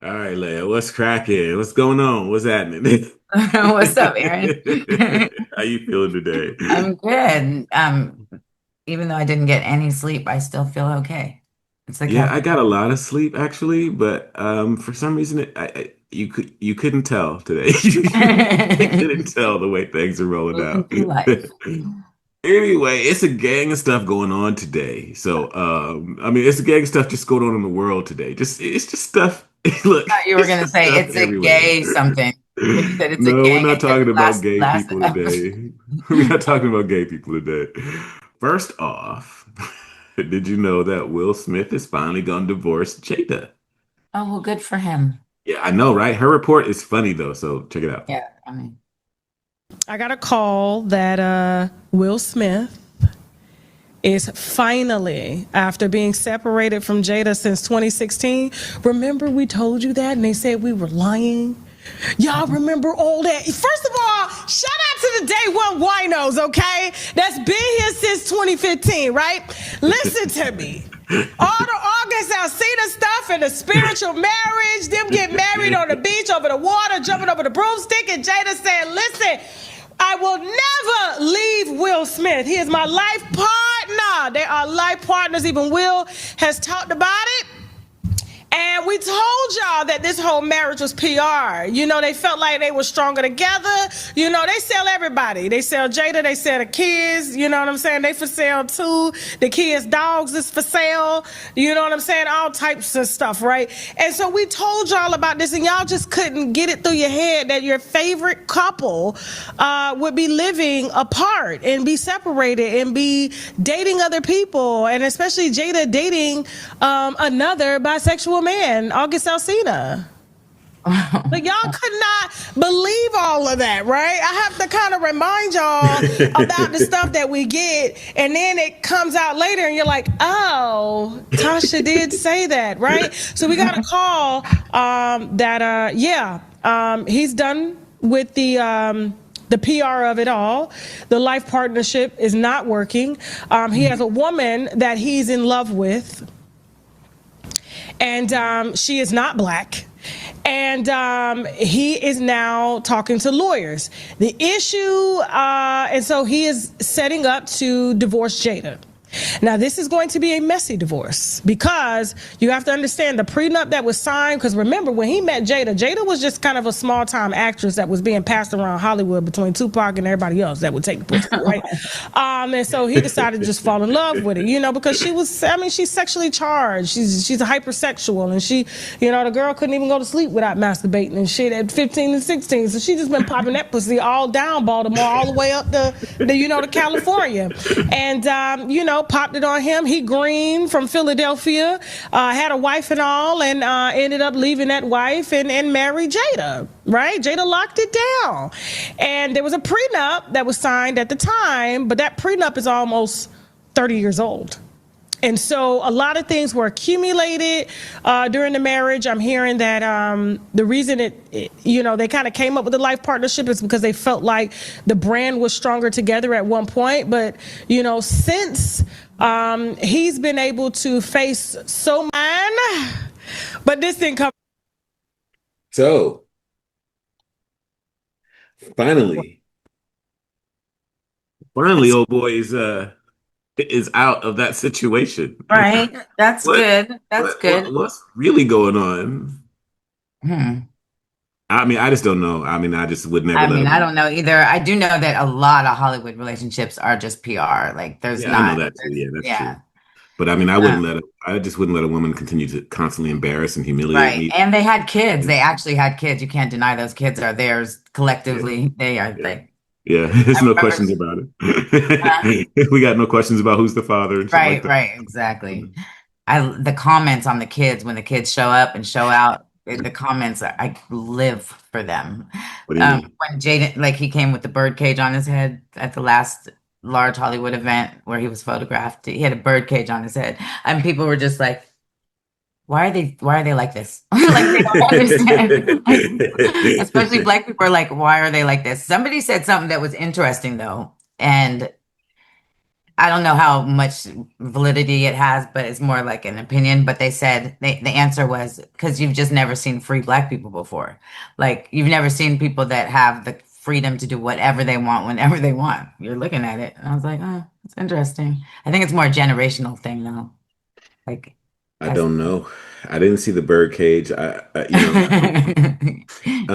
All right, Leah, what's cracking? What's going on? What's happening? What's up, Aaron? How you feeling today? I'm good. Even though I didn't get any sleep, I still feel okay. It's like Yeah, having I got a lot of sleep actually, but for some reason you couldn't tell today. You couldn't tell the way things are rolling moving out. through life. Anyway, it's a gang of stuff going on today. So, I mean, it's a gang of stuff just going on in the world today. Just it's just stuff. Look, Thought you were it's gonna just say stuff it's a everywhere. gay something. When you said it's a No, we're gang, not it hit talking about gay last people episode. today. We're not talking about gay people today. First off, did you know that Will Smith is finally gonna divorce Jada? Oh, well, good for him. Yeah, I know, right? Her report is funny though, so check it out. Yeah, I mean, I got a call that Will Smith is finally, after being separated from Jada since 2016. Remember, we told you that and they said we were lying? Y'all remember all that? First of all, shout out to the day one winos, okay? That's been here since 2015, right? Listen to me. All the August Alsina stuff and the spiritual marriage, them get married on the beach over the water, jumping over the broomstick, and Jada said, listen, I will never leave Will Smith. He is my life partner. They are life partners. Even Will has talked about it. And we told y'all that this whole marriage was PR. You know, they felt like they were stronger together. You know, they sell everybody. They sell Jada, they sell the kids. You know what I'm saying? They for sale too. The kids' dogs is for sale. You know what I'm saying? All types of stuff, right? And so we told y'all about this, and y'all just couldn't get it through your head that your favorite couple would be living apart and be separated and be dating other people, and especially Jada dating another bisexual man, August Alsina. Like, y'all could not believe all of that, right? I have to kind of remind y'all about the stuff that we get, and then it comes out later, and you're like, "Oh, Tasha did say that, right?" So we got a call he's done with the PR of it all. The life partnership is not working. He has a woman that he's in love with, and she is not black. And he is now talking to lawyers. The issue, and so he is setting up to divorce Jada. Now, this is going to be a messy divorce because you have to understand the prenup that was signed. Because remember, when he met Jada, Jada was just kind of a small time actress that was being passed around Hollywood between Tupac and everybody else that would take the pussy, right? And so he decided to just fall in love with it, you know, because she was, I mean, she's sexually charged. She's a hypersexual, and she, you know, the girl couldn't even go to sleep without masturbating and shit at 15 and 16. So she just been popping that pussy all down Baltimore, all the way up to California. And, popped it on him. He green from Philadelphia, had a wife and all, and ended up leaving that wife and married Jada, right? Jada locked it down. And there was a prenup that was signed at the time, but that prenup is almost 30 years old. And so a lot of things were accumulated during the marriage. I'm hearing that the reason they kind of came up with the life partnership is because they felt like the brand was stronger together at one point. But, since he's been able to face so much, but this didn't come. So, finally, old boy is out of that situation. right. That's What good. That's good. what's really going on? Hmm. I mean, I just don't know. I mean, I just would never I let mean, I him. don't know either. I do know that a lot of Hollywood relationships are just PR. Like, Yeah, I know that too. Yeah, that's true. yeah. But I mean, Um, I just wouldn't let a woman continue to constantly embarrass and humiliate right. me. And they had kids. They actually had kids. You can't deny those kids are theirs Yeah, collectively. They are yeah, like, yeah. There's I no remember. questions about uh, it. We got no questions about who's the father and shit like right, that. right, exactly. The comments on the kids when the kids show up and show out, the comments are, I live for them. What do you mean? When Jaden, like he came with the bird cage on his head at the last large Hollywood event where he was photographed, he had a bird cage on his head, and people were just like, why are they like this? Like they don't understand. Especially black people are like, why are they like this? Somebody said something that was interesting though, and I don't know how much validity it has, but it's more like an opinion. But they said the answer was because you've just never seen free black people before. Like you've never seen people that have the freedom to do whatever they want whenever they want. You're looking at it. And I was like, oh, it's interesting. I think it's more a generational thing though. Like I as don't know. I didn't see the birdcage. you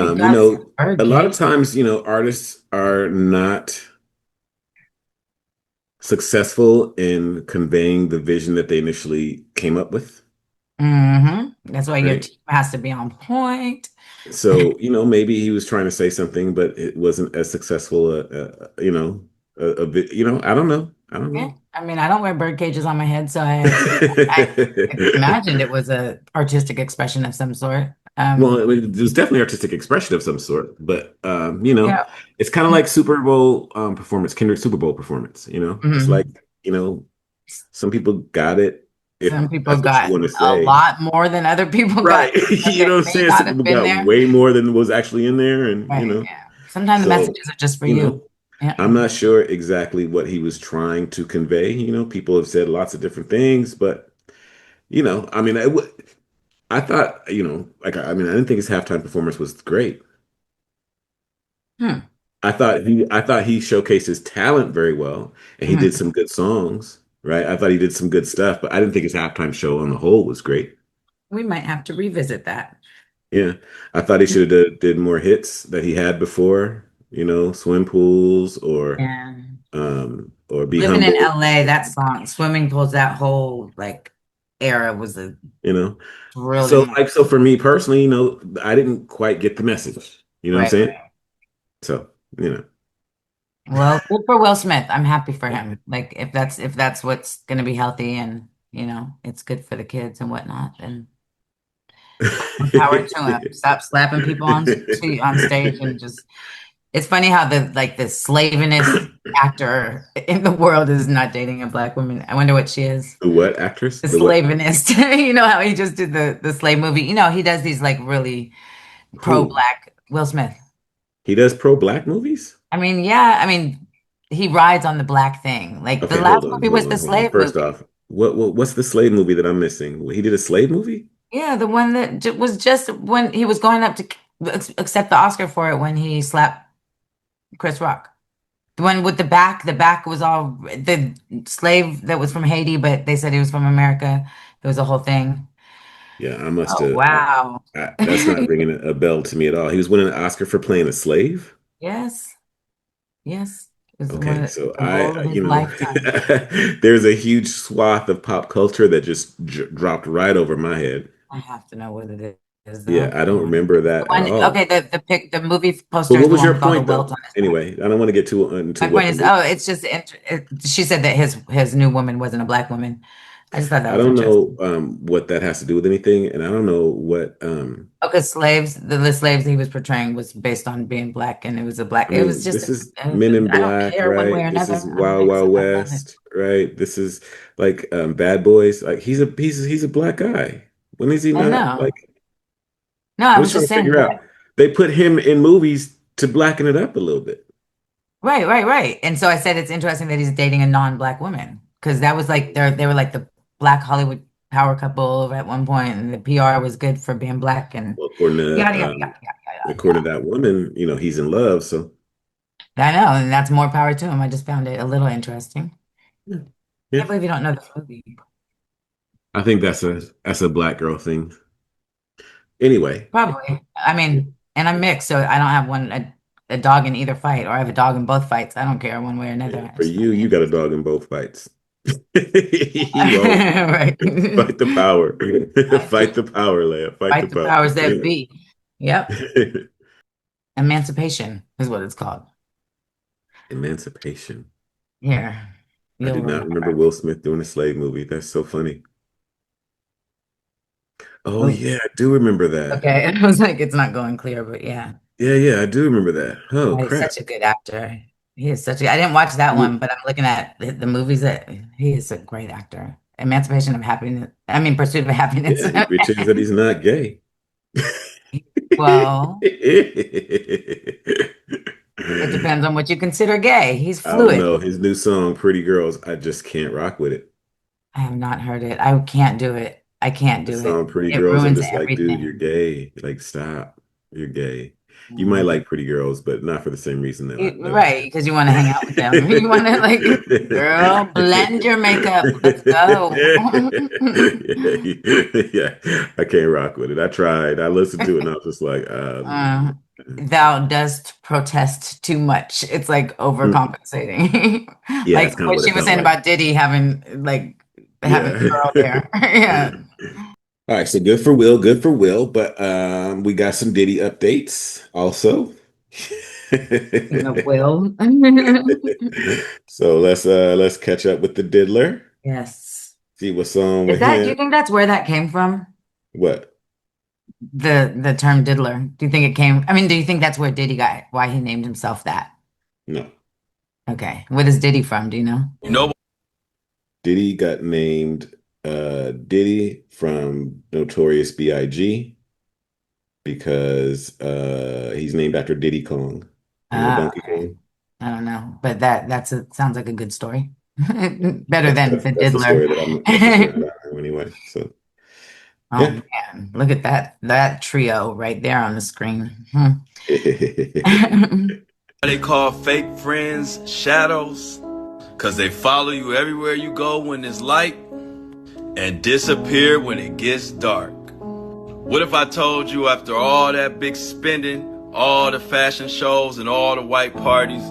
You gotta see the know, bird a lot of cage. times, artists are not successful in conveying the vision that they initially came up with, That's why your right? team has to be on point. So, maybe he was trying to say something, but it wasn't as successful, a bit, I don't know. I don't Yeah, know. I mean, I don't wear bird cages on my head, so I imagined it was a artistic expression of some sort. Well, I mean, there's definitely artistic expression of some sort, but Yeah. it's kind of like Super Bowl performance, Kendrick Super Bowl performance. It's like, Mhm. you know, some people got it, if Some people that's what you got want to a say. lot more than other people got, Right. and You know that what I'm may saying? not Some have people been got there. way more than was actually in there, and Right. Yeah. Sometimes the so messages are just for you know, you. Yeah. I'm not sure exactly what he was trying to convey. People have said lots of different things, but I mean, I thought, like I mean, I didn't think his halftime performance was great. Hmm. I thought he showcased his talent very well, and he did Mhm. some good songs, right? I thought he did some good stuff, but I didn't think his halftime show on the whole was great. We might have to revisit that. Yeah, I thought he should have did more hits that he had before, swim pools And or be living in humble, LA, that song, swimming pools, that whole like era was a you know. really So for me personally, I didn't quite get the message. You know what I'm right. saying? So, you know. Well, good for Will Smith. I'm happy for him. Like if that's what's going to be healthy and it's good for the kids and whatnot, then more power to him. Stop slapping people on stage and just. It's funny how the slavinest actor in the world is not dating a black woman. I wonder what she is. The what actress? The The what? slavinist. You know how he just did the slave movie. He does these like really Who? pro-black Will Smith. He does pro-black movies? I mean, yeah, I mean, he rides on the black thing. Like the Okay, last movie was the hold on. slave First movie. off, what's the slave movie that I'm missing? He did a slave movie? Yeah, the one that was just when he was going up to accept the Oscar for it when he slapped Chris Rock. The one with the back was all the slave that was from Haiti, but they said he was from America. It was a whole thing. Yeah, I must Oh, have. wow. That's not ringing a bell to me at all. He was winning an Oscar for playing a slave? Yes, yes. It was one Okay, of so the role of his lifetime. there's a huge swath of pop culture that just dropped right over my head. I have to know what it is Yeah, though. I don't remember The that at one, all. okay, the movie But poster is what the was one your with all the point, welts though? on his back. Anyway, I don't want to get too into My what point the is, movie. oh, it's just she said that his new woman wasn't a black woman. I just thought that I was don't know interesting. what that has to do with anything, and I don't know what. Oh, because the slaves he was portraying was based on being black, and it was a black. I It was mean, just, this is Men in I don't Black, care one way right? or This another. is I'm Wild gonna Wild accept my fun. West, right? This is like Bad Boys. Like he's a black guy. When is he I not know. like? No, I I'm was just trying just to saying figure out. that. They put him in movies to blacken it up a little bit. Right, right, right. And so I said it's interesting that he's dating a non-black woman because that was like they were like the black Hollywood power couple at one point, and the PR was good for being black and Well, yada yada yada yada yada. according to that woman, he's in love. So I know, and that's more power to him. I just found it a little interesting. yeah, yeah. Can't believe you don't know the movie. I think that's a black girl thing. Anyway, Probably. I yeah, mean, and I'm mixed, so I don't have a dog in either fight, or I have a dog in both fights. I don't care one way or yeah. another. I For just you, find you it got a dog in both fights. You always right. fight the power. Fight the power, Leia. Fight the Fight the power. powers that be. Yep. Emancipation is what it's called. Emancipation. Here, I you'll do not remember remember. Will Smith doing a slave movie. That's so funny. Oh Oh, yeah, I do remember that. okay. I was like, it's not going clear, but yeah. Yeah, yeah, I do remember that. Oh He's crap. such a good actor. He is such a, I didn't watch that one, Wh- but I'm looking at the movies that he is a great actor. Emancipation of Happiness. I mean, Pursuit of Happiness. Yeah, which is that he's not gay. Well, It depends on what you consider gay. He's I don't fluid. know. His new song, Pretty Girls, I just can't rock with it. I have not heard it. I can't do it. I can't The do it. song Pretty It Girls, I'm ruins just like, dude, you're everything. gay. Like, stop. You're gay. You might Mm. like Pretty Girls, but not for the same reason that I Right, because you want to hang out with them. You want to like, girl, blend your makeup. Let's go. Yeah, I can't rock with it. I tried. I listened to it and I was just like, Uh, thou dost protest too much. It's like overcompensating. yeah, Like it's kind of what what she it was felt saying like. about Diddy having Yeah. the girl there. Yeah. All right, so good for Will, good for Will, but we got some Diddy updates also. Speaking of Will. So let's catch up with the diddler, Yes. see what's on Is with that, do you him. think that's where that came from? What? The term diddler. Do you think it came, I mean, do you think that's where Diddy got, why he named himself that? No. Okay. What is Diddy from? Do you know? You know, Diddy got named Diddy from Notorious B.I.G. because he's named after Diddy Kong. You know Ah, Donkey okay. Kong? I don't know, but sounds like a good story. Better than the That's the diddler. story that I know anyway. So Oh yeah. man, look at that trio right there on the screen. Hmm. they call fake friends shadows because they follow you everywhere you go when it's light and disappear when it gets dark. What if I told you after all that big spending, all the fashion shows and all the white parties,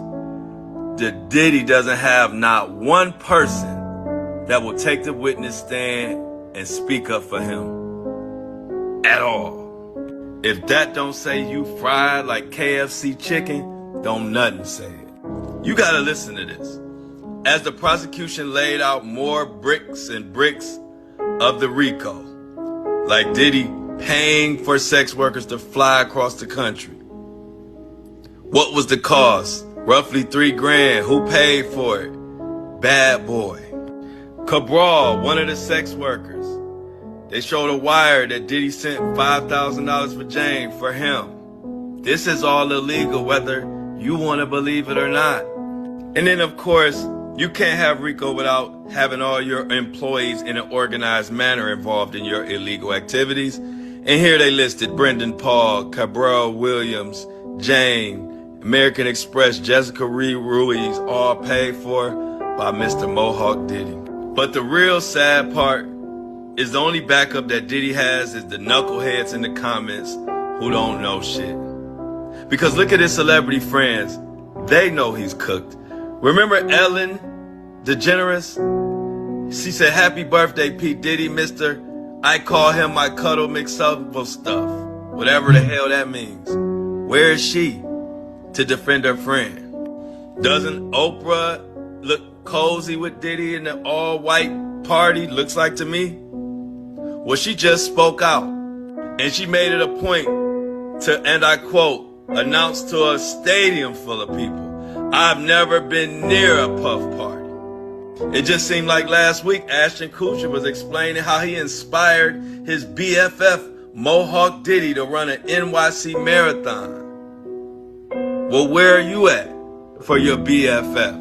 that Diddy doesn't have not one person that will take the witness stand and speak up for him at all? If that don't say you fried like KFC chicken, don't nothing say it. You gotta listen to this. As the prosecution laid out more bricks and bricks of the RICO, like Diddy paying for sex workers to fly across the country. What was the cost? Roughly $3,000. Who paid for it? Bad boy. Cabral, one of the sex workers. They showed a wire that Diddy sent $5,000 for Jane for him. This is all illegal, whether you want to believe it or not. And then, of course, you can't have RICO without having all your employees in an organized manner involved in your illegal activities. And here they listed Brendan Paul, Cabral Williams, Jane, American Express, Jessica Ruiz, all paid for by Mr. Mohawk Diddy. But the real sad part is the only backup that Diddy has is the knuckleheads in the comments who don't know shit. Because look at his celebrity friends. They know he's cooked. Remember Ellen DeGeneres? She said, "Happy birthday, Pete Diddy, Mr. I call him my cuddle McSuffle stuff." Whatever the hell that means. Where is she to defend her friend? Doesn't Oprah look cozy with Diddy in the all-white party, looks like to me? Well, she just spoke out. And she made it a point to, and I quote, announce to a stadium full of people, "I've never been near a puff party." It just seemed like last week Ashton Kutcher was explaining how he inspired his BFF Mohawk Diddy to run an NYC marathon. Well, where are you at for your BFF?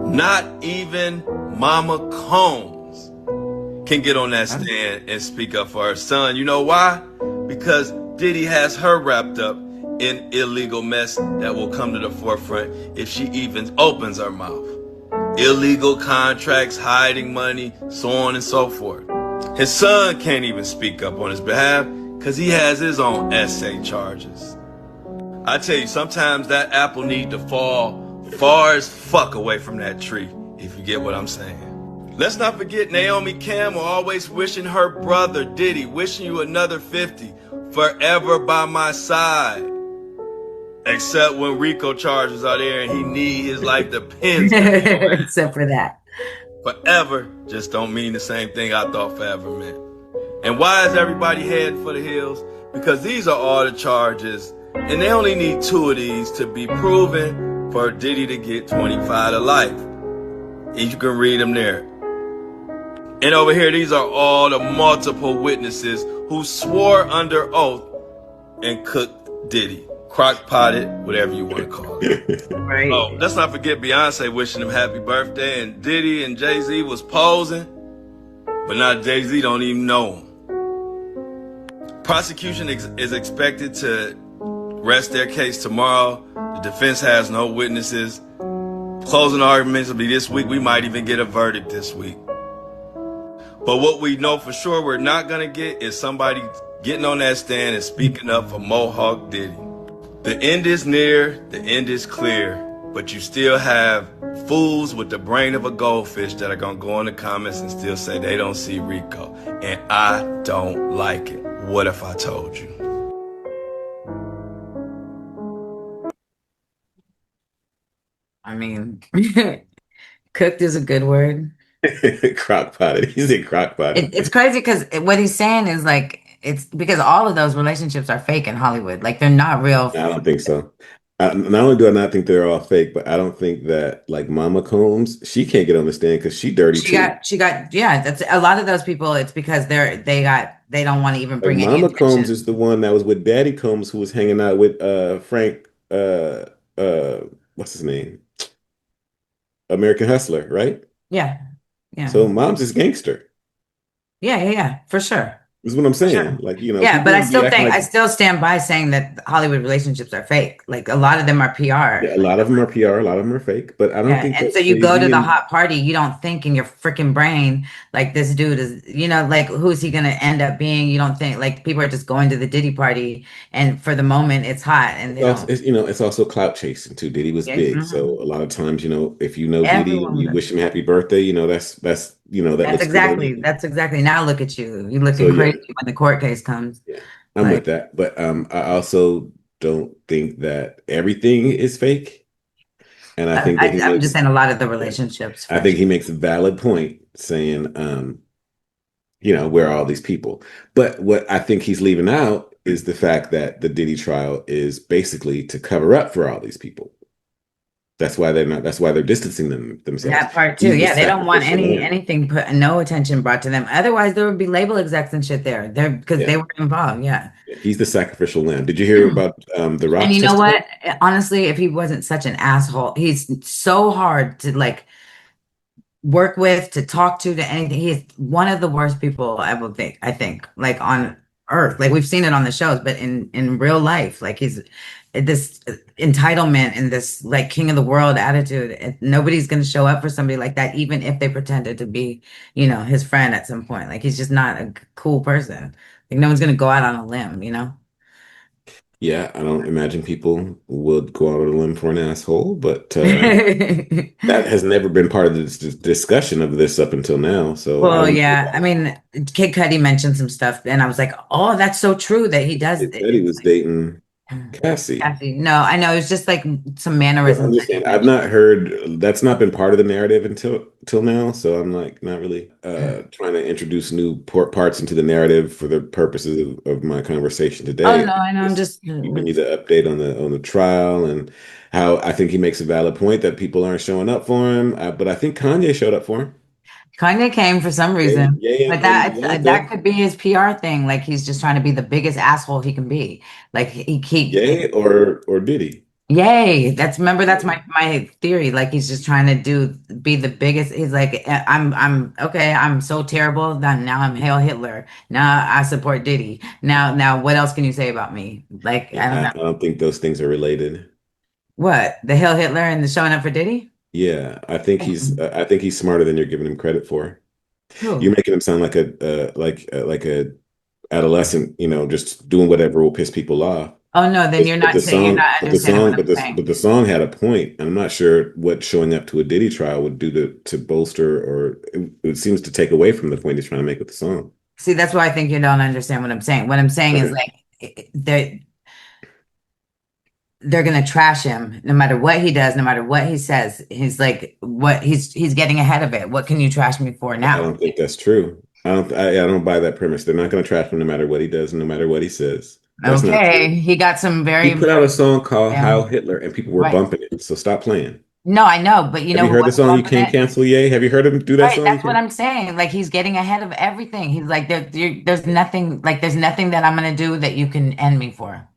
Not even Mama Combs can get on that stand and speak up for her son. You know why? Because Diddy has her wrapped up in illegal mess that will come to the forefront if she even opens her mouth. Illegal contracts, hiding money, so on and so forth. His son can't even speak up on his behalf because he has his own essay charges. I tell you, sometimes that apple need to fall far as fuck away from that tree, if you get what I'm saying. Let's not forget Naomi Campbell always wishing her brother Diddy, wishing you another 50, forever by my side. Except when RICO charges are there and he need his life depends on it. Except for that. Forever just don't mean the same thing I thought forever meant. And why is everybody heading for the hills? Because these are all the charges, and they only need 2 of these to be proven for Diddy to get 25 to life. And you can read them there. And over here, these are all the multiple witnesses who swore under oath and cooked Diddy. crock potted, whatever you want to call it. Right. Oh, let's not forget Beyonce wishing him happy birthday, and Diddy and Jay-Z was posing, but now Jay-Z don't even know him. Prosecution is expected to rest their case tomorrow. The defense has no witnesses. Closing arguments will be this week. We might even get a verdict this week. But what we know for sure we're not going to get is somebody getting on that stand and speaking up for Mohawk Diddy. The end is near, the end is clear, but you still have fools with the brain of a goldfish that are going to go in the comments and still say they don't see Rico. And I don't like it. What if I told you? I mean, cooked is a good word. Crock potted. He said crock potted. It's crazy because what he's saying is like it's because all of those relationships are fake in Hollywood. Like they're not real. I don't think so. Not only do I not think they're all fake, but I don't think that like Mama Combs, she can't get on the stand because she dirty too. Yeah, that's a lot of those people. It's because they don't want to even bring Like any Mama attention. Combs is the one that was with Daddy Combs, who was hanging out with Frank what's his name? American Hustler, right? Yeah, yeah, So Mom's is gangster. yeah, for sure. Is what I'm saying. Sure. Like, you know, Yeah, people but I be still acting think I like, still stand by saying that Hollywood relationships are fake. Like a lot of them are PR. yeah, a lot of them are PR, a lot of them are fake, but I don't Yeah, think and that so you go to Jay-Z the and hot party, you don't think in your freaking brain like this dude is, like who's he gonna end up being? You don't think like people are just going to the Diddy party, and for the moment it's hot, and they don't. it's also clout chasing too. Diddy was Yeah, big. So a lot of times, if you know Diddy and everyone you does. wish him happy birthday, that looks good on you. That's exactly. Now look at you. You're looking So yeah, crazy when the court case comes. yeah, I'm with Like that. But I also don't think that everything is fake. And I think that I'm just saying a lot of the yeah, relationships I for think sure. he makes a valid point saying, where are all these people? But what I think he's leaving out is the fact that the Diddy trial is basically to cover up for all these people. That's why they're distancing themselves. That part too. He's the Yeah, they don't want sacrificial lamb. anything put no attention brought to them. Otherwise, there would be label execs and shit there. There because they Yeah. were involved. Yeah. He's the sacrificial lamb. Did you hear about The And Rock's you know testimony? what? Honestly, if he wasn't such an asshole, he's so hard to like work with, to talk to anything. He's one of the worst people I think, like on earth. Like we've seen it on the shows, but in real life, like he's this entitlement and this like king of the world attitude. And nobody's gonna show up for somebody like that, even if they pretended to be, his friend at some point. Like he's just not a cool person. Like no one's gonna go out on a limb. Yeah, I don't imagine people would go out on a limb for an asshole, but that has never been part of this discussion of this up until now. So I Well, don't know yeah. I why. mean, Kid Cudi mentioned some stuff, and I was like, "Oh, that's so true that he does." It said he was dating Cassie. Kathy, no, I know it's just like some But I'm mannerisms that just he saying, I've mentioned. not heard that's not been part of the narrative until now. So I'm like not really trying to introduce new parts into the narrative for the purposes of my conversation Oh today. no, I know. I'm Just just giving you the update on the trial and how I think he makes a valid point that people aren't showing up for him. But I think Kanye showed up for him. Kanye came for some Yay, reason, yay, but and that Beyonce. could be his PR thing. Like he's just trying to be the biggest asshole he can be. Like Yay or Diddy. yay. That's Yeah. my theory. Like he's just trying to be the biggest. He's like, I'm okay. I'm so terrible. Now I'm Hail Hitler. Now I support Diddy. Now what else can you say about me? Like I don't Yeah, know. I don't think those things are related. What? The Hail Hitler and the showing up for Diddy? Yeah, I think he's smarter than you're giving him credit for. You're Who? making him sound like a adolescent, just doing whatever will piss people off. Oh no, then you're But not the saying you're song, not but the understanding song, what but I'm the saying. but the song had a point, and I'm not sure what showing up to a Diddy trial would do to bolster or it seems to take away from the point he's trying to make with the song. See, that's why I think you don't understand what I'm saying. What I'm saying is Okay. like they're gonna trash him no matter what he does, no matter what he says. He's like, what he's getting ahead of it. What can you trash me for I now? don't think that's true. I don't buy that premise. They're not going to trash him no matter what he does, no matter what he says. That's not true. Okay, he got some He very put out a song called yeah, Heil Hitler and people were right. bumping it. So stop playing. No, I know, but you Have know you who heard the wasn't song You bumping Can't it? Cancel Ye? Have you heard him do that Right, song? You that's what can't. I'm saying. Like he's getting ahead of everything. He's like, there's nothing that I'm gonna do that you can end me for.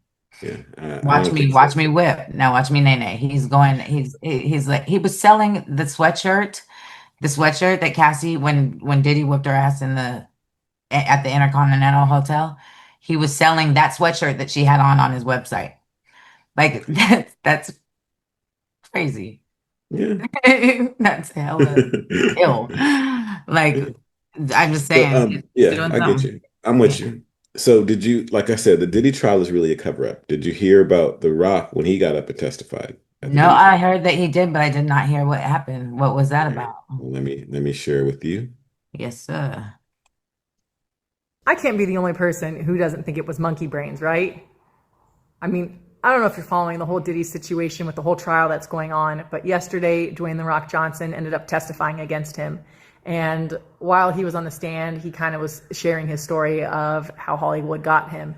Yeah, I Watch don't me, think so. watch me whip. Now watch me, Nene. He's going. He's like he was selling the sweatshirt that Cassie when Diddy whipped her ass in the at the Intercontinental Hotel. He was selling that sweatshirt that she had on his website. Like that's crazy. Yeah. That's hella ill. Like I'm just But saying, it's yeah, doing I get something. you. I'm Yeah. with you. So did you, like I said, the Diddy trial is really a cover up. Did you hear about The Rock when he got up and testified at the No, Diddy I trial? heard that he did, but I did not hear what happened. What was All that right. about? Well, let me share with you. Yes, sir. I can't be the only person who doesn't think it was monkey brains, right? I mean, I don't know if you're following the whole Diddy situation with the whole trial that's going on, but yesterday, Dwayne "The Rock" Johnson ended up testifying against him. And while he was on the stand, he kind of was sharing his story of how Hollywood got him.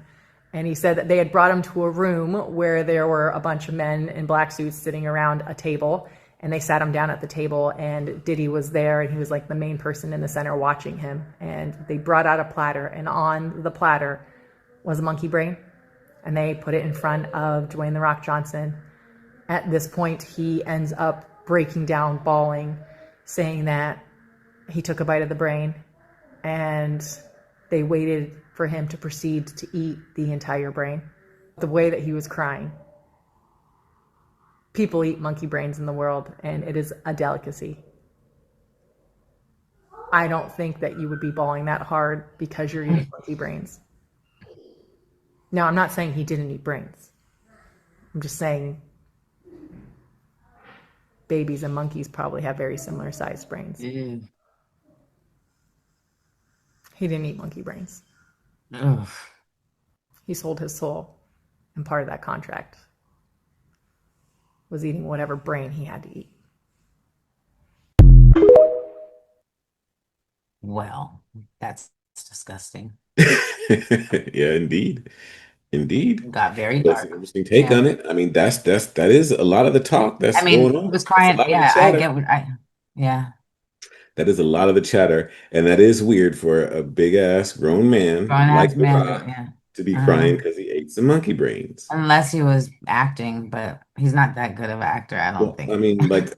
And he said that they had brought him to a room where there were a bunch of men in black suits sitting around a table. And they sat him down at the table, and Diddy was there, and he was like the main person in the center watching him. And they brought out a platter, and on the platter was a monkey brain. And they put it in front of Dwayne "The Rock" Johnson. At this point, he ends up breaking down, bawling, saying that he took a bite of the brain, and they waited for him to proceed to eat the entire brain. The way that he was crying. People eat monkey brains in the world, and it is a delicacy. I don't think that you would be bawling that hard because you're eating monkey brains. Now, I'm not saying he didn't eat brains. I'm just saying babies and monkeys probably have very similar sized brains. Ew. He didn't eat monkey brains. Ugh. He sold his soul, and part of that contract was eating whatever brain he had to eat. Well, that's disgusting. Yeah, indeed. Indeed. Got very That's an dark. interesting take Yeah. on it. I mean, that is a lot of the talk I that's going mean, he on. was That's a crying. lot of the Yeah, I chatter. get what yeah. That is a lot of the chatter, and that is weird for a big ass grown man Grown like ass The man, Rock yeah. to be Uh, crying because he ate some monkey brains. unless he was acting, but he's not that good of an actor, I don't Well, I think. mean, like,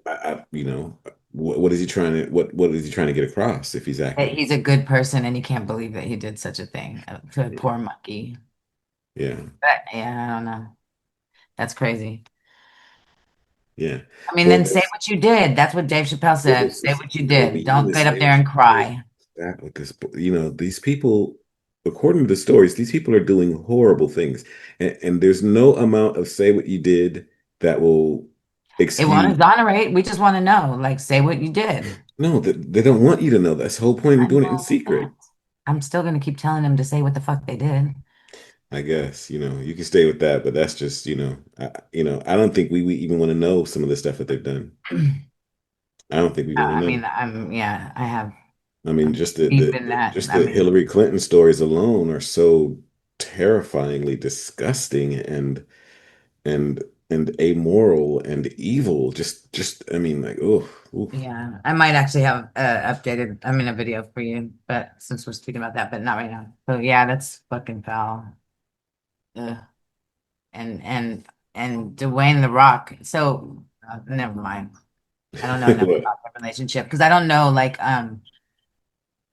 what is he trying to what is he trying to get across if he's That acting? he's a good person and he can't believe that he did such a thing to a Yeah, poor monkey. yeah, But yeah, I don't know. That's crazy. yeah. I mean, Well, then say what you did. That's what Dave Chappelle well, said. Say what you you don't did. need Don't to get up say there what and you did. cry. That with this, these people, according to the stories, these people are doing horrible things, and there's no amount of say what you did that will It won't excuse. exonerate. We just want to know. Like, say what you did. No, they don't want you to know. That's the whole point I of doing it in know, I secret. can't. I'm still gonna keep telling them to say what the fuck they did. I guess, you can stay with that, but that's just, I don't think we even want to know some of the stuff that they've done. I don't think we want to I know. mean, yeah, I have I mean, I'm just the, deep the, in the that. just I the mean, Hillary Clinton stories alone are so terrifyingly disgusting and and amoral and evil. Just I mean, like, oh, yeah, I might actually have a video for you, but since we're speaking about that, but not right now. So yeah, that's fucking foul. Ugh. And and and Dwayne the Rock. So never mind. I don't know enough what? about their relationship because I don't know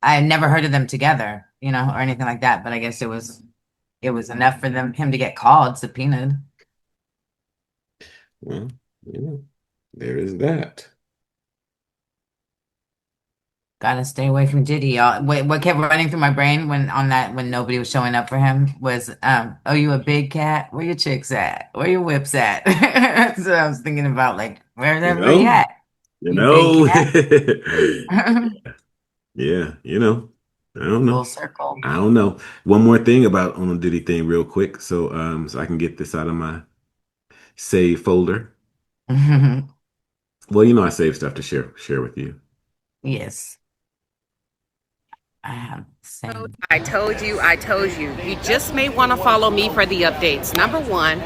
I never heard of them together, or anything like that. But I guess it was enough for him to get called, subpoenaed. Well, there is that. Gotta stay away from Diddy, y'all. What kept running through my brain when nobody was showing up for him was, oh, you a big cat? Where your chicks at? Where your whips at? So I was thinking about like, where's You everybody know, at? You big cat? yeah, I don't Full know. circle. I don't know. One more thing about on the Diddy thing, real quick, so I can get this out of my save folder. Well, I save stuff to share with you. Yes, I have the same. I told you, I told you. You just may want to follow me for the updates. Number one,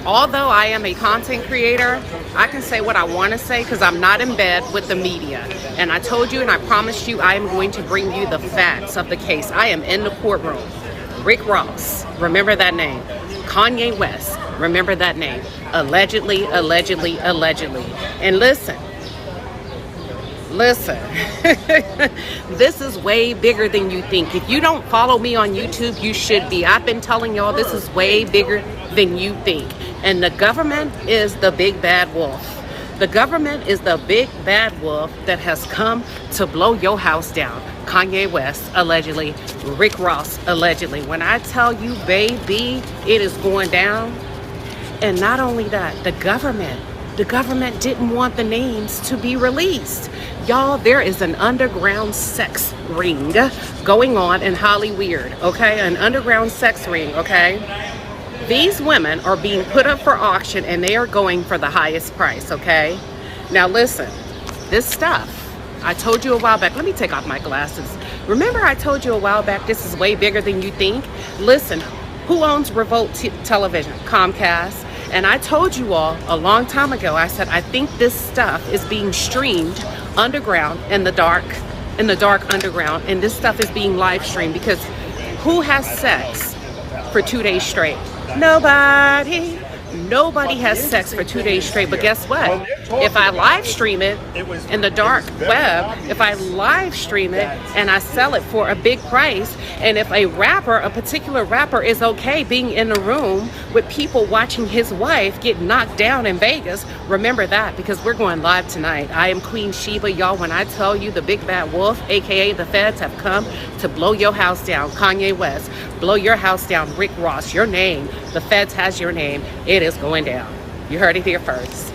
although I am a content creator, I can say what I want to say because I'm not in bed with the media. And I told you and I promised you I am going to bring you the facts of the case. I am in the courtroom. Rick Ross, remember that name. Kanye West. Remember that name. Allegedly, allegedly, allegedly. And listen, listen, this is way bigger than you think. If you don't follow me on YouTube, you should be. I've been telling y'all this is way bigger than you think. And the government is the big bad wolf. The government is the big bad wolf that has come to blow your house down. Kanye West, allegedly. Rick Ross, allegedly. When I tell you, baby, it is going down. And not only that, the government didn't want the names to be released. Y'all, there is an underground sex ring going on in Hollywood, okay? An underground sex ring, okay? These women are being put up for auction and they are going for the highest price, okay? Now listen, this stuff, I told you a while back, let me take off my glasses. Remember I told you a while back, this is way bigger than you think? Listen, who owns Revolt Television? Comcast. And I told you all a long time ago, I said, I think this stuff is being streamed underground in the dark underground. And this stuff is being live streamed because who has sex for 2 days straight? Nobody. Nobody has sex for 2 days straight. But guess what? If I live stream it in the dark web, if I live stream it and I sell it for a big price, and if a particular rapper is okay being in a room with people watching his wife get knocked down in Vegas, remember that because we're going live tonight. I am Queen Sheba, y'all. When I tell you the big bad wolf, aka the feds, have come to blow your house down. Kanye West, blow your house down. Rick Ross, your name. The feds has your name. It is going down. You heard it here first.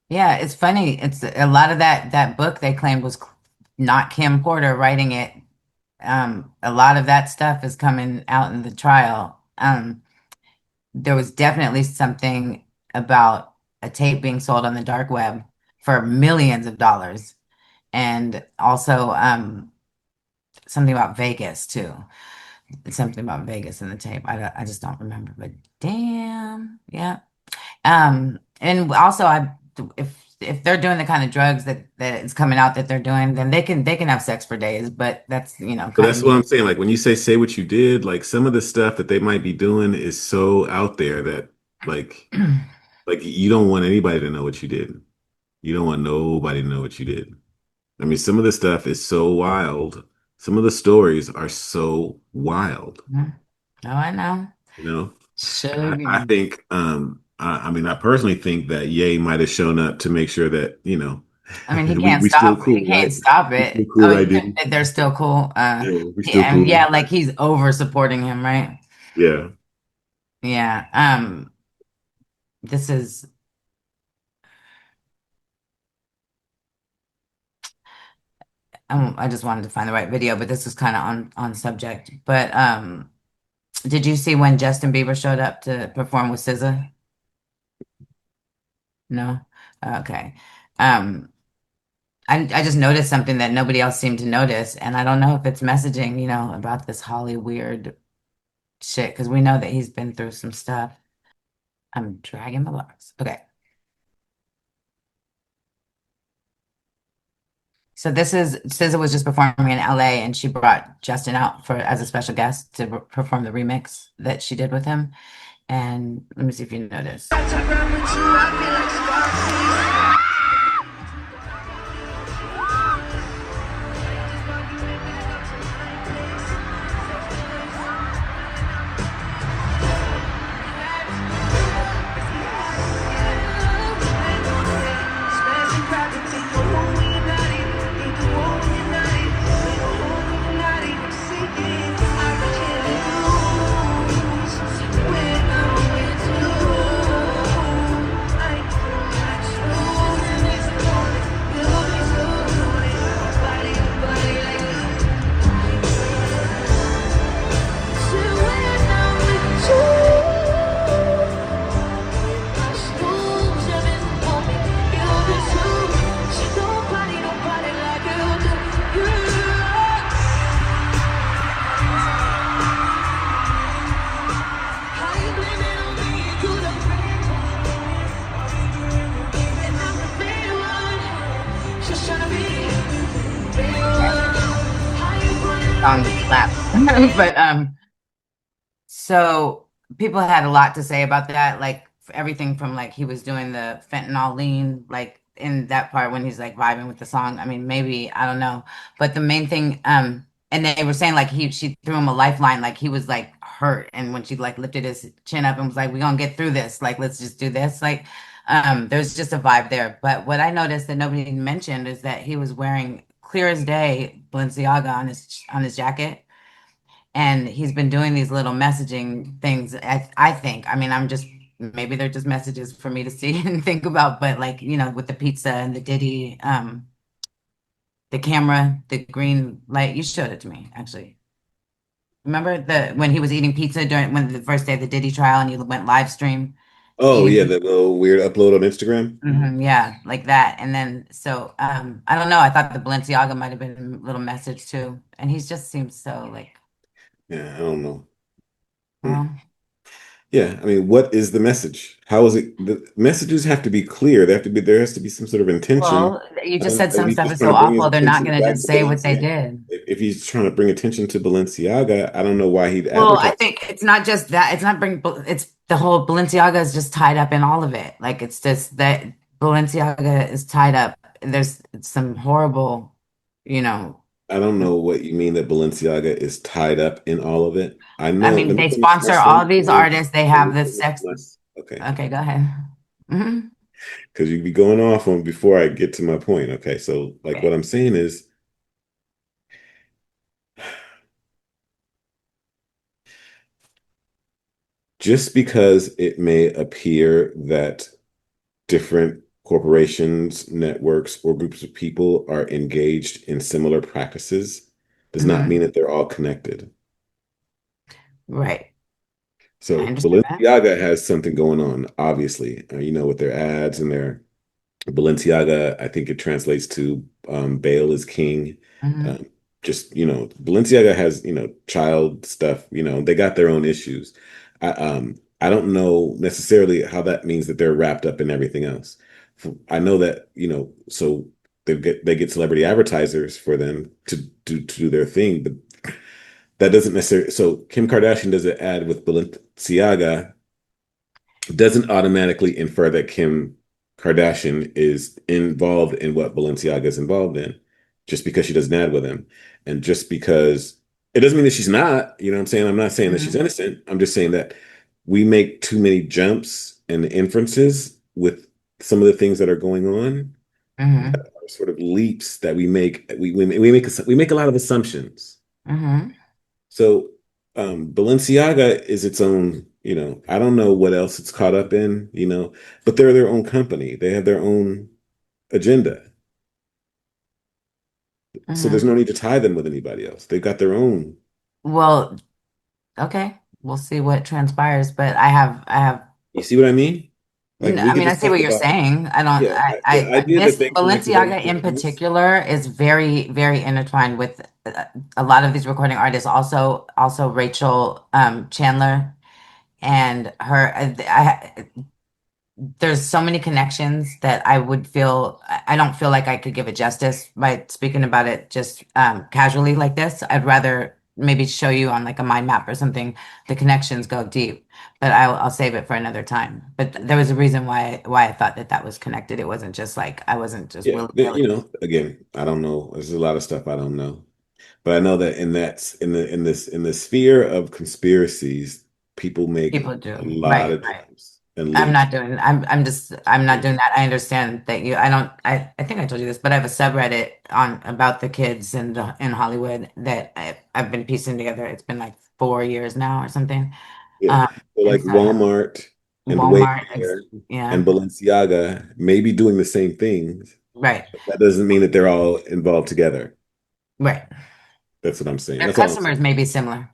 Yeah, it's funny. It's a lot of that book they claimed was not Kim Porter writing it. A lot of that stuff is coming out in the trial. There was definitely something about a tape being sold on the dark web for millions of dollars, and also something about Vegas too. Something about Vegas in the tape. I just don't remember, but damn, yeah. And also, if they're doing the kind of drugs that is coming out that they're doing, then they can have sex for days. But that's But that's what I'm saying. Like when you say what you did, like some of the stuff that they might be doing is so out there that like you don't want anybody to know what you did. You don't want nobody to know what you did. I mean, some of the stuff is so wild. Some of the stories are so wild. Oh, I know. You know, Sure. I think. I mean, I personally think that Ye might have shown up to make sure that I mean, he we, can't we still stop. cool, He can't right? stop We it. still cool, Oh, right, you Diddy? think that they're still cool. Yeah, we still Yeah, cool. yeah, like he's over supporting him, right? Yeah. Yeah. This is. I just wanted to find the right video, but this was kind of on subject. But did you see when Justin Bieber showed up to perform with SZA? No? Okay. Um, I just noticed something that nobody else seemed to notice, and I don't know if it's messaging, about this Holly weird shit, because we know that he's been through some stuff. I'm dragging the locks. Okay. So this is SZA was just performing in LA, and she brought Justin out as a special guest to perform the remix that she did with him. And let me see if you notice. On the slap. But So people had a lot to say about that, like everything from like he was doing the fentanyl lean, like in that part when he's like vibing with the song. I mean, maybe I don't know, but the main thing, and they were saying like she threw him a lifeline, like he was like hurt, and when she like lifted his chin up and was like, "We gonna get through this, like let's just do this," like there's just a vibe there. But what I noticed that nobody mentioned is that he was wearing clear as day Balenciaga on his jacket. And he's been doing these little messaging things. I think, I mean, I'm just, maybe they're just messages for me to see and think about, but like, with the pizza and the Diddy, the camera, the green light, you showed it to me, actually. Remember when he was eating pizza during when the first day of the Diddy trial and he went live stream Oh yeah, eating? that little weird upload on Instagram. Mhm, yeah, like that. And then, so, I don't know. I thought the Balenciaga might have been a little message too. And he just seems so like, Yeah, I don't know. Hmm. well, Yeah, I mean, what is the message? How is it? The messages have to be clear. There has to be some sort of intention. You I just don't know said if some he's stuff just is trying so to bring his awful. They're not attention going to back just to say what they Balenciaga. did. If he's trying to bring attention to Balenciaga, I don't know why he'd Well, I advertise. think it's not just that. It's not bring. It's the whole Balenciaga is just tied up in all of it. Like it's just that Balenciaga is tied up. There's some horrible, you know. I don't know what you mean that Balenciaga is tied up in all of it. I I know. mean, Let me they finish my sponsor all these sentence. artists. They Let have me this finish sex. my. Okay, Okay, go ahead. Mhm. because you be going off on before I get to my point. Okay, so like what Okay. I'm saying is, just because it may appear that different corporations, networks, or groups of people are engaged in similar practices does not mean Hmm. that they're all connected. Right. I So understand that. Balenciaga has something going on, obviously, with their ads and their Balenciaga. I think it translates to Bail is King. Hmm. Um, Balenciaga has, child stuff, they got their own issues. I don't know necessarily how that means that they're wrapped up in everything else. I know that, so they get celebrity advertisers for them to do their thing, but that doesn't necessarily. So Kim Kardashian does an ad with Balenciaga, doesn't automatically infer that Kim Kardashian is involved in what Balenciaga is involved in just because she does an ad with him. And just because it doesn't mean that she's not, you know what I'm saying? I'm not saying that she's Hmm. innocent. I'm just saying that we make too many jumps and inferences with some of the things that are going on that Hmm. are sort of leaps that we make. We make a lot of assumptions. Hmm. So Balenciaga is its own, I don't know what else it's caught up in, but they're their own company. They have their own agenda. So there's Hmm. no need to tie them with anybody else. They've got their own. Well, okay. We'll see what transpires, but I have You see what I mean? Like No, we I could mean, I just see talk what you're about, saying. I don't, yeah, the idea this that they connected Balenciaga everything in else. particular is very, very intertwined with a lot of these recording artists. Also Rachel Chandler and her. There's so many connections that I don't feel like I could give it justice by speaking about it just casually like this. I'd rather maybe show you on like a mind map or something. The connections go deep, but I'll save it for another time. But there was a reason why I thought that was connected. It wasn't just like I wasn't just Yeah, willy-nilly. again, I don't know. There's a lot of stuff I don't know. But I know that in the sphere of conspiracies, people make People a do. lot Right, of right. jumps and leaps. I'm not Yeah. doing that. I understand that I think I told you this, but I have a subreddit on about the kids in Hollywood that I've been piecing together. It's been like 4 years now or something. Yeah. Um, So and like so Walmart and Walmart, Wayfair and yeah, Balenciaga may be doing the same things. right, That doesn't mean that they're all involved together. right. That's what I'm saying. Their That's all I'm saying. customers may be similar.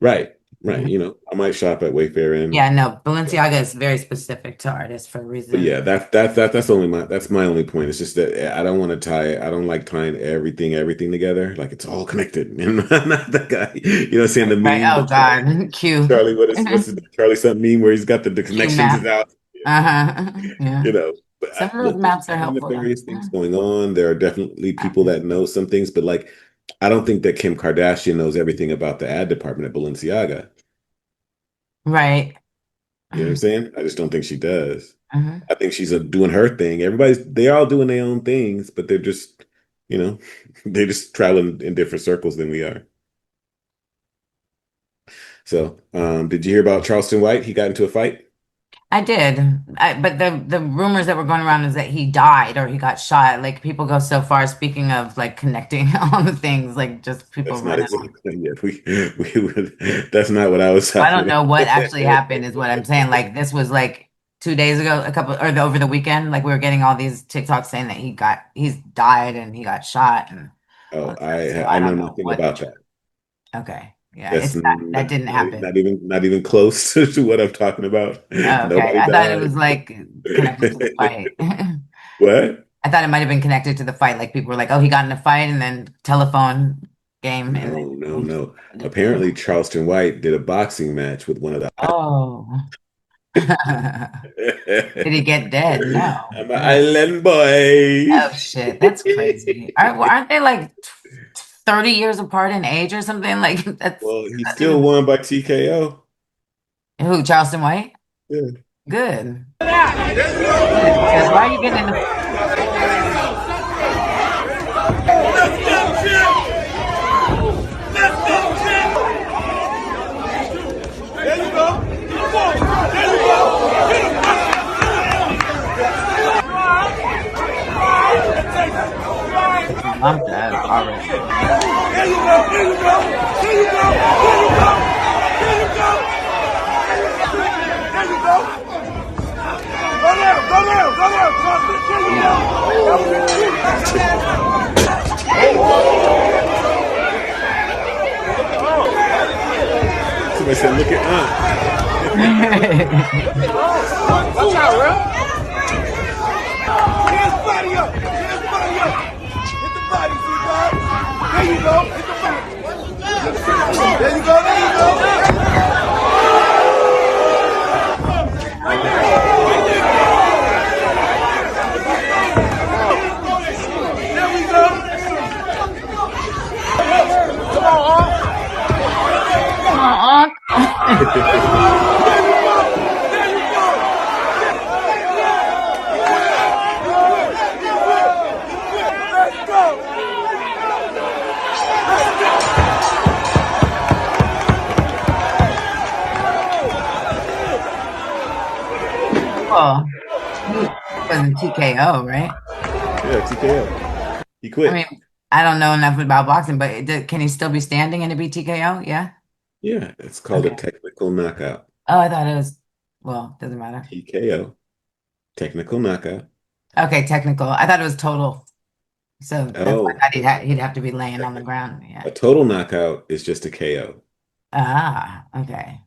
Right. Right. Mhm. I might shop at Wayfair and Yeah, no, Balenciaga is very specific to artists for a but reason. yeah, that's my only point. It's just that I don't want to I don't like tying everything together. Like it's all connected. And I'm not that guy. You know what I'm saying? Right, The right. meme, Oh God, Q, Charlie, what's the Charlie something meme where he's got the Q connections is map. out. Uh-huh. Yeah. But Some of those look, there's maps are definitely helpful though. nefarious things going on. There are definitely people that know some things, but like I don't think that Kim Kardashian knows everything about the ad department at Balenciaga. Right. You know what I'm saying? I just don't think she does. Mhm. I think she's doing her thing. They're all doing their own things, but they're just, you know, they're just traveling in different circles than we are. So, did you hear about Charleston White? He got into a fight. I did. But the rumors that were going around is that he died or he got shot. Like people go so far, speaking of like connecting all the things, like just people That's not run out. exactly yeah, that's not what I was I don't talking know what actually about. happened, is what I'm saying. Like this was like 2 days ago, over the weekend. Like we were getting all these TikToks saying that he's died and he got shot and all Oh, this stuff. So I I know don't know nothing what the about truth. that. Okay. Yeah, That's it's not that didn't happen. not even close to what I'm talking about. Oh, okay. Nobody I thought it was died. like connected to the fight. What? I thought it might have been connected to the fight. Like people were like, "Oh, he got in a fight," and then telephone game, and No, no, then no. Apparently, Charleston White did a boxing match with one of the oh, did he get dead? No. I'm an island boy. Oh shit, that's crazy. Aren't they like 30 years apart in age or something? Like Well, he that's still even won by TKO. who? Charleston White? Yeah. Good. Good. Because why are you getting in the I'm dead already. Somebody said, "Look at Watch out, bro. Get his body up. Get his body up. Hit the body, sweetheart. There you go. Hit the body. There you go. There you go. There we go. Come on, let's go. Well, he wasn't TKO, right? Yeah, TKO. He I mean, quit. I don't know enough about boxing, but can he still be standing and it be TKO? Yeah. Yeah, it's called a Okay. technical knockout. Oh, I thought it was. Well, doesn't matter. TKO, technical knockout. Okay, technical. I thought it was total. So that's why I Oh, thought he'd have to be laying on the ground. Yeah. a total knockout is just a KO. Ah, okay.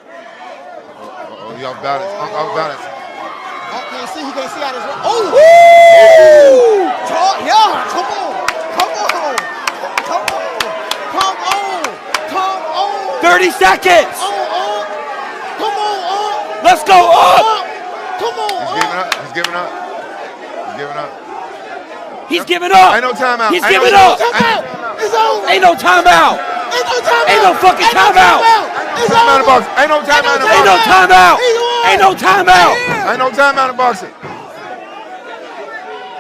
Oh, y'all balance. Y'all balance. Oh, can't see. He can't see out his. Oh! Woo! Yeah! Come on! Come on! Come on! Come on! Come on! 30 seconds. Come on! Let's go up. Come on! He's giving up. He's giving up. He's giving up. Ain't no timeout. He's Ain't giving no up. timeout. It's over! Ain't no timeout. Ain't no timeout! Ain't no fucking timeout. It's Timeout in over! boxing. Ain't no timeout in Ain't no boxing. timeout. He won! Ain't no timeout. Ain't no timeout in boxing.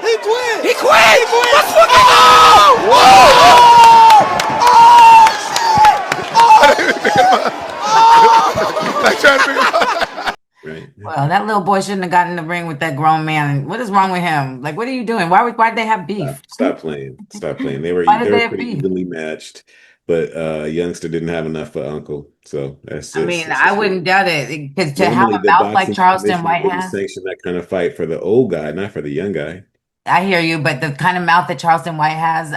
He quit! He quit. Let's fucking go. Like trying to figure out. Right. Well, that little boy shouldn't have gotten in the ring with that grown man. What is wrong with him? Like, what are you doing? Why'd they have beef? Stop playing. Stop playing. Why did They they were have pretty beef? evenly matched, but youngster didn't have enough for Uncle. So I mean, that's I just wouldn't doubt it because to have normally a the mouth like boxing Charleston commission White wouldn't has, sanction that kind of fight for the old guy, not for the young guy. I hear you, but the kind of mouth that Charleston White has,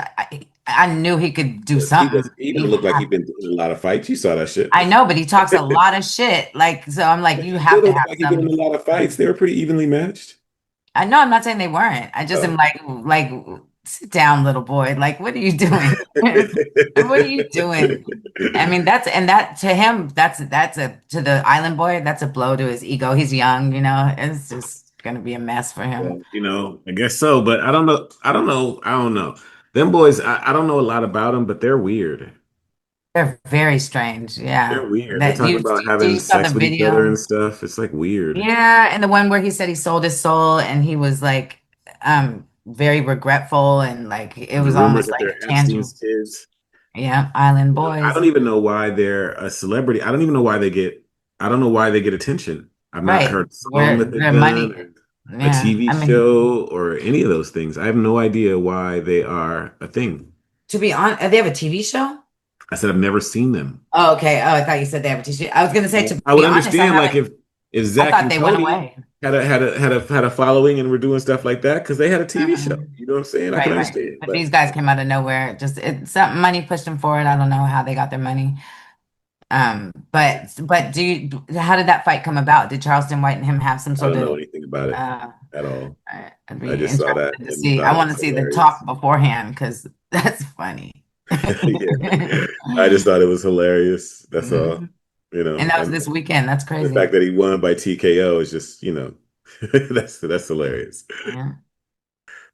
I knew he could do something. He doesn't look like he's been doing a lot of fights. You saw that shit. I know, but he talks a lot of shit. Like, so I'm like, you He have still to don't look have like he's been in some. a lot of fights. They were pretty evenly matched. I know, I'm not saying they weren't. I just Oh. am like, sit down, little boy. Like, what are you doing? What are you doing? I mean, that to him, that's a to the island boy, that's a blow to his ego. He's young, it's just gonna be a mess for him. Well, I guess so, but I don't know. I don't know. Them boys, I don't know a lot about them, but they're weird. They're very strange. Yeah. They're weird. They're That talking about having you saw the sex with each other video? and stuff. It's like weird. Yeah, and the one where he said he sold his soul and he was like very regretful and like it And the was rumors almost that like they're a tangible. Epstein's kids. Yeah, Island I Boys. don't even know why they're a celebrity. I don't even know why they get. I don't know why they get attention. I've not Right. heard a song Where that they've their done, money. or a Yeah. TV I mean, show, or any of those things. I have no idea why they are a thing. to be honest, they have a TV show? I said I've never seen them. Oh, okay. Oh, I thought you said they have a TV show. I was gonna say to I be would honest, I understand like haven't if I Zach thought and they went Cody away. had a following and were doing stuff like that because they had a TV show. Mhm. You know what I'm saying? I can Right, right. understand, But but these guys came out of nowhere. Just something money pushed them forward. I don't know how they got their money. But how did that fight come about? Did Charleston White and him have some I sort don't know of anything about it uh at all. I'd I be just saw that interested to and see. thought I it want to was see the hilarious. talk beforehand because that's funny. Yeah, I just thought it was hilarious. That's all. Mhm. You And know, that was and this weekend. That's the crazy. fact that he won by TKO is just, that's hilarious. Yeah.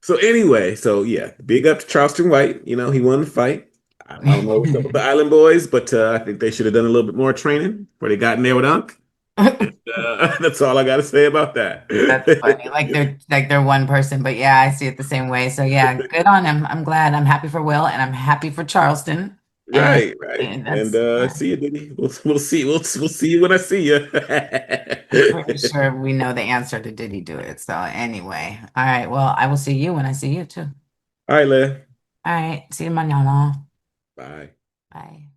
So anyway, so yeah, big up to Charleston White. He won the fight. I don't know what's up with the Island Boys, but I think they should have done a little bit more training before they got in there with Unc. That's all I got to say about that. That's funny. Like they're one person, but yeah, I see it the same way. So yeah, good on him. I'm glad. I'm happy for Will and I'm happy for Charleston. And, Right, right. and And that's yeah, see you, Diddy. We'll see. We'll see you when I see you. I'm pretty sure we know the answer to did he do it. So anyway. All right. Well, I will see you when I see you too. All right, Leah. All right. See you mañana. Bye. Bye.